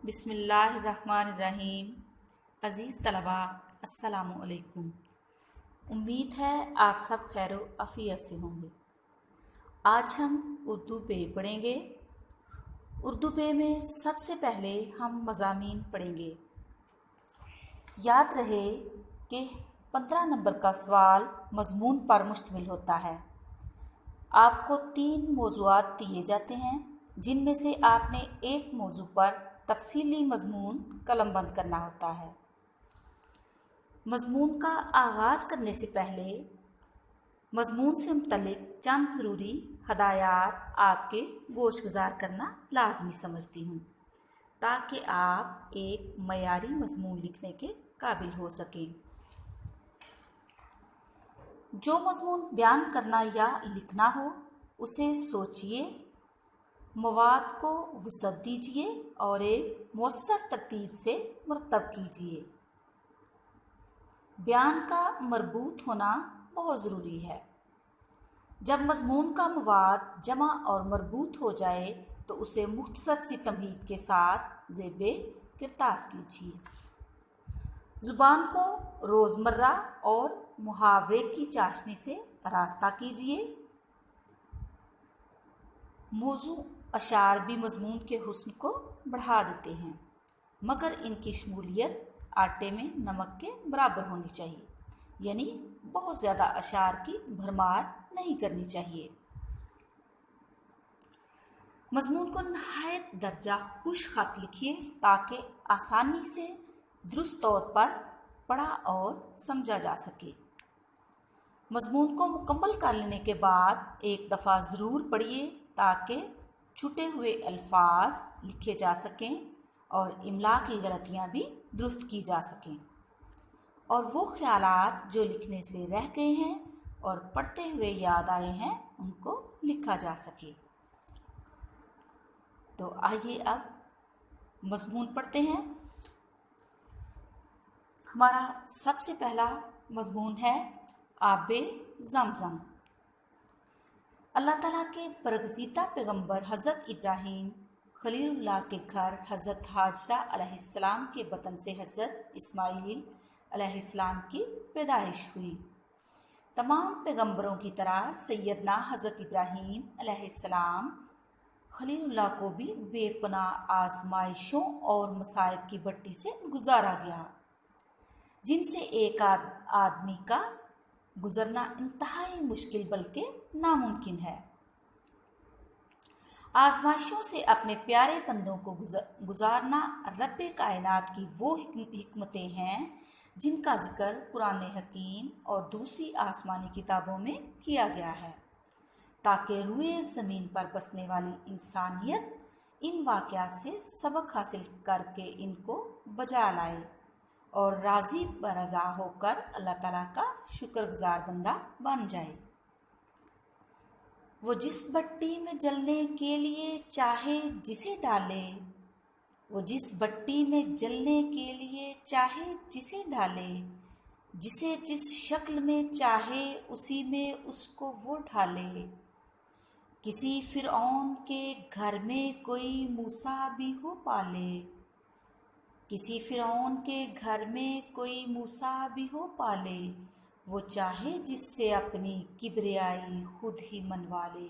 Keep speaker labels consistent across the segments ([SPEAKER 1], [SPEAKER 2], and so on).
[SPEAKER 1] بسم اللہ الرحمن الرحیم۔ عزیز طلباء، السلام علیکم۔ امید ہے آپ سب خیر و عافیت سے ہوں گے۔ آج ہم اردو پہ پڑھیں گے۔ اردو پہ میں سب سے پہلے ہم مضامین پڑھیں گے۔ یاد رہے کہ 15 نمبر کا سوال مضمون پر مشتمل ہوتا ہے۔ آپ کو 3 موضوعات دیے جاتے ہیں، جن میں سے آپ نے ایک موضوع پر تفصیلی مضمون قلم بند کرنا ہوتا ہے۔ مضمون کا آغاز کرنے سے پہلے مضمون سے متعلق چند ضروری ہدایات آپ کے گوش گزار کرنا لازمی سمجھتی ہوں، تاکہ آپ ایک معیاری مضمون لکھنے کے قابل ہو سکیں۔ جو مضمون بیان کرنا یا لکھنا ہو اسے سوچئے، مواد کو وسعت دیجیے اور ایک مؤثر ترتیب سے مرتب کیجیے۔ بیان کا مربوط ہونا بہت ضروری ہے۔ جب مضمون کا مواد جمع اور مربوط ہو جائے تو اسے مختصر سی تمہید کے ساتھ زیب کرتاس کیجیے۔ زبان کو روزمرہ اور محاورے کی چاشنی سے آراستہ کیجیے۔ موضوع اشعار بھی مضمون کے حسن کو بڑھا دیتے ہیں، مگر ان کی شمولیت آٹے میں نمک کے برابر ہونی چاہیے، یعنی بہت زیادہ اشعار کی بھرمار نہیں کرنی چاہیے۔ مضمون کو نہایت درجہ خوش خط لکھیے تاکہ آسانی سے درست طور پر پڑھا اور سمجھا جا سکے۔ مضمون کو مکمل کر لینے کے بعد ایک دفعہ ضرور پڑھیے تاکہ چھٹے ہوئے الفاظ لکھے جا سکیں اور املا کی غلطیاں بھی درست کی جا سکیں، اور وہ خیالات جو لکھنے سے رہ گئے ہیں اور پڑھتے ہوئے یاد آئے ہیں ان کو لکھا جا سکے۔ تو آئیے اب مضمون پڑھتے ہیں۔ ہمارا سب سے پہلا مضمون ہے آب زمزم۔ اللہ تعالیٰ کے برگزیدہ پیغمبر حضرت ابراہیم خلیل اللہ کے گھر حضرت حاجرہ علیہ السلام کے بطن سے حضرت اسماعیل علیہ السلام کی پیدائش ہوئی۔ تمام پیغمبروں کی طرح سیدنا حضرت ابراہیم علیہ السلام خلیل اللہ کو بھی بے پناہ آزمائشوں اور مصائب کی بھٹی سے گزارا گیا، جن سے ایک آدمی کا گزرنا انتہائی مشکل بلکہ ناممکن ہے۔ آزمائشوں سے اپنے پیارے بندوں کو گزارنا رب کائنات کی وہ حکمتیں ہیں جن کا ذکر قرآن حکیم اور دوسری آسمانی کتابوں میں کیا گیا ہے، تاکہ روئے زمین پر بسنے والی انسانیت ان واقعات سے سبق حاصل کر کے ان کو بجا لائے اور راضی برضا ہو کر اللہ تعالیٰ کا شکر گزار بندہ بن جائے۔ وہ جس بھٹی میں جلنے کے لیے چاہے جسے ڈالے، وہ جس بھٹی میں جلنے کے لیے چاہے جسے ڈالے، جسے جس شکل میں چاہے اسی میں اس کو وہ ڈھالے۔ کسی فرعون کے گھر میں کوئی موسیٰ بھی ہو پالے، کسی فرعون کے گھر میں کوئی موسیٰ بھی ہو پالے، وہ چاہے جس سے اپنی کبریائی خود ہی منوا لے۔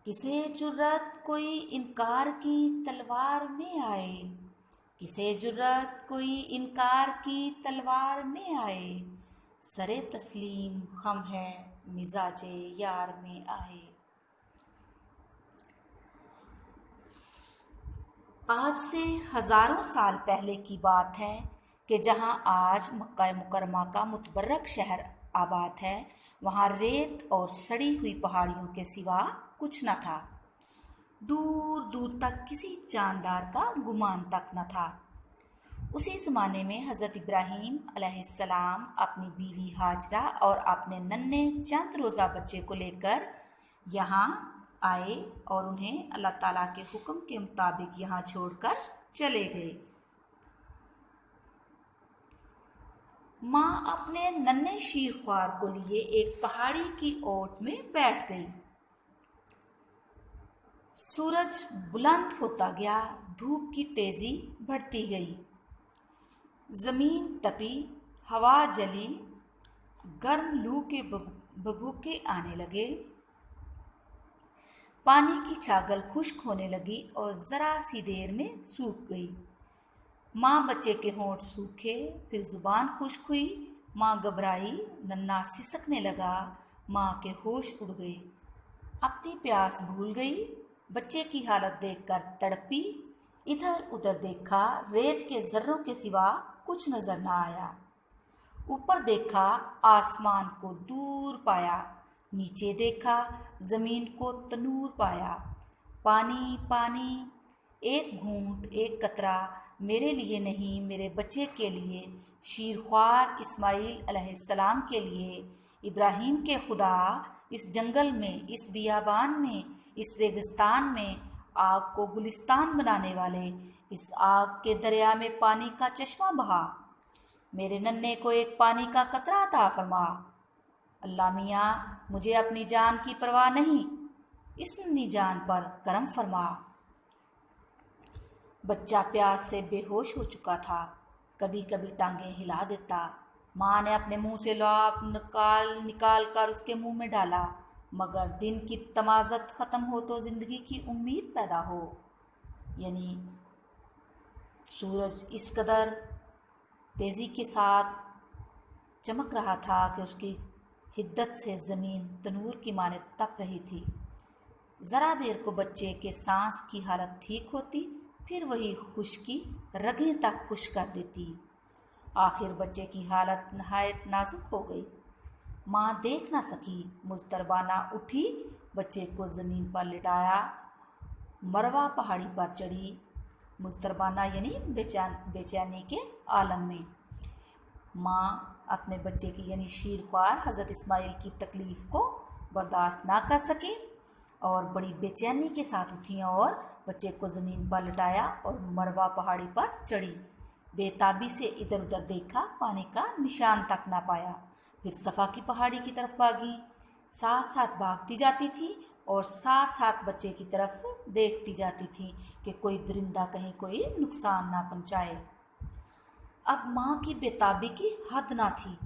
[SPEAKER 1] کسے جرأت کوئی انکار کی تلوار میں آئے، کسے جرأت کوئی انکار کی تلوار میں آئے، سرے تسلیم خم ہے مزاج یار میں آئے۔ آج سے ہزاروں سال پہلے کی بات ہے کہ جہاں آج مکہ مکرمہ کا متبرک شہر آباد ہے، وہاں ریت اور سڑی ہوئی پہاڑیوں کے سوا کچھ نہ تھا۔ دور دور تک کسی جاندار کا گمان تک نہ تھا۔ اسی زمانے میں حضرت ابراہیم علیہ السلام اپنی بیوی حاجرہ اور اپنے ننھے چند روزہ بچے کو لے کر یہاں آئے اور انہیں اللہ تعالیٰ کے حکم کے مطابق یہاں چھوڑ کر چلے گئے۔ ماں اپنے ننھے شیر خوار کو لیے ایک پہاڑی کی اوٹ میں بیٹھ گئی۔ सूरज बुलंद होता गया, धूप की तेजी बढ़ती गई। जमीन तपी, हवा जली, गर्म लू के बबूके आने लगे। पानी की छागल खुश्क होने लगी और जरा सी देर में सूख गई। माँ बच्चे के होंठ सूखे, फिर जुबान खुश्क हुई। माँ घबराई, नन्हा सिसकने लगा। माँ के होश उड़ गए, अपनी प्यास भूल गई। बच्चे की हालत देखकर तड़पी। इधर उधर देखा, रेत के जर्रों के सिवा कुछ नजर न आया। ऊपर देखा, आसमान को दूर पाया। नीचे देखा, जमीन को तनूर पाया। पानी पानी, एक घूंट एक कतरा, मेरे लिए नहीं, मेरे बच्चे के लिए, शीरख्वार इस्माइल अलैहिस्सलाम के लिए। इब्राहिम के खुदा, इस जंगल में, इस बियाबान में, इस रेगिस्तान में आग को गुलिस्तान बनाने वाले, इस आग के दरिया में पानी का चश्मा बहा। मेरे नन्हे को एक पानी का कतरा अता फरमा। अल्लाह मियाँ, मुझे अपनी जान की परवाह नहीं, इस नन्ही जान पर करम फरमा। बच्चा प्यास से बेहोश हो चुका था। कभी कभी टांगें हिला देता। माँ ने अपने मुंह से लुआब निकाल कर उसके मुंह में डाला, मगर दिन की तमाज़त ख़त्म हो तो ज़िंदगी की उम्मीद पैदा हो। यानी सूरज इस कदर तेज़ी के साथ चमक रहा था कि उसकी हिद्दत से ज़मीन तनूर की माने तप रही थी। ज़रा देर को बच्चे के सांस की हालत ठीक होती, फिर वही खुश्की रगें तक खुश कर देती। आखिर बच्चे की हालत नहायत नाजुक हो गई। माँ देख ना सकी, मुस्तरबाना उठी, बच्चे को ज़मीन पर लिटाया, मरवा पहाड़ी पर चढ़ी। मुस्तरबाना यानी बेचैनी के आलम में। माँ अपने बच्चे की यानी शीरख्वार हज़रत इस्माइल की तकलीफ़ को बर्दाश्त ना कर सकी और बड़ी बेचैनी के साथ उठी और बच्चे को ज़मीन पर लटाया और मरवा पहाड़ी पर चढ़ी। बेताबी से इधर उधर देखा, पानी का निशान तक ना पाया। फिर सफ़ा की पहाड़ी की तरफ भागी। साथ साथ भागती जाती थी और साथ साथ बच्चे की तरफ देखती जाती थी कि कोई दरिंदा कहीं कोई नुकसान ना पहुँचाए। अब माँ की बेताबी की हद ना थी।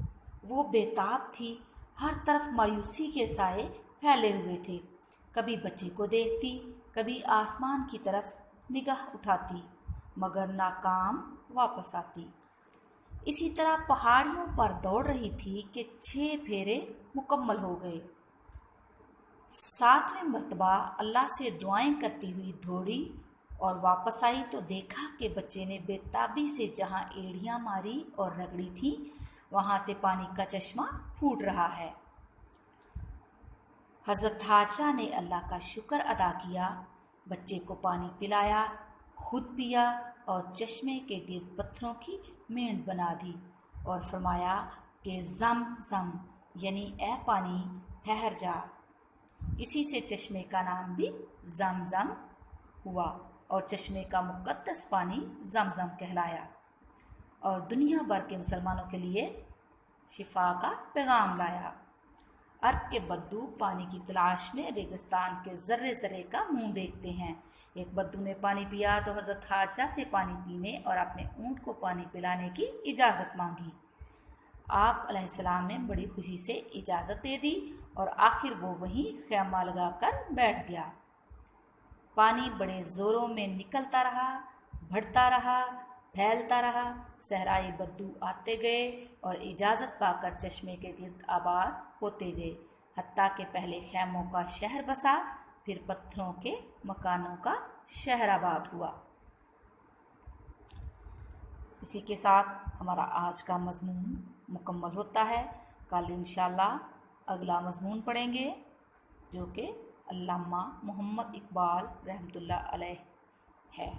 [SPEAKER 1] वो बेताब थी, हर तरफ मायूसी के साए फैले हुए थे। कभी बच्चे को देखती, कभी आसमान की तरफ निगाह उठाती, मगर नाकाम वापस आती। इसी तरह पहाड़ियों पर दौड़ रही थी कि 6 फेरे मुकम्मल हो गए। 7वें मर्तबा अल्लाह से दुआएं करती हुई दौड़ी और वापस आई तो देखा कि बच्चे ने बेताबी से जहाँ एड़ियाँ मारी और रगड़ी थी, वहाँ से पानी का चश्मा फूट रहा है। हज़रत हाजरा ने अल्लाह का शुक्र अदा किया, बच्चे को पानी पिलाया, खुद पिया और चश्मे के गिर्द पत्थरों की मेंढ बना दी और फरमाया कि ज़म ज़म यानी ए पानी ठहर जा। इसी से चश्मे का नाम भी ज़म-ज़म हुआ और चश्मे का मुक़द्दस पानी ज़म-ज़म कहलाया और दुनिया भर के मुसलमानों के लिए शिफा का पैगाम लाया। अरब के बद्दू पानी की तलाश में रेगिस्तान के ज़र्रे ज़र्रे का मुंह देखते हैं। एक बद्दू ने पानी पिया तो हज़रत हाजरा से पानी पीने और अपने ऊँट को पानी पिलाने की इजाज़त मांगी। आप अलैहिस्सलाम ने बड़ी खुशी से इजाज़त दे दी और आखिर वो वहीं ख़ैमा लगा कर बैठ गया। पानी बड़े ज़ोरों में निकलता रहा, बढ़ता रहा, फैलता रहा। सहराई बद्दू आते गए और इजाज़त पाकर चश्मे के गिर्द आबाद होते गए, हत्ता के पहले खैमों का शहर बसा, फिर पत्थरों के मकानों का शहर आबाद हुआ। इसी के साथ हमारा आज का मज़मून मुकम्मल होता है। कल इंशाअल्लाह अगला मज़मून पढ़ेंगे जो कि अल्लामा मोहम्मद इकबाल रहमतुल्लाह अलैह है।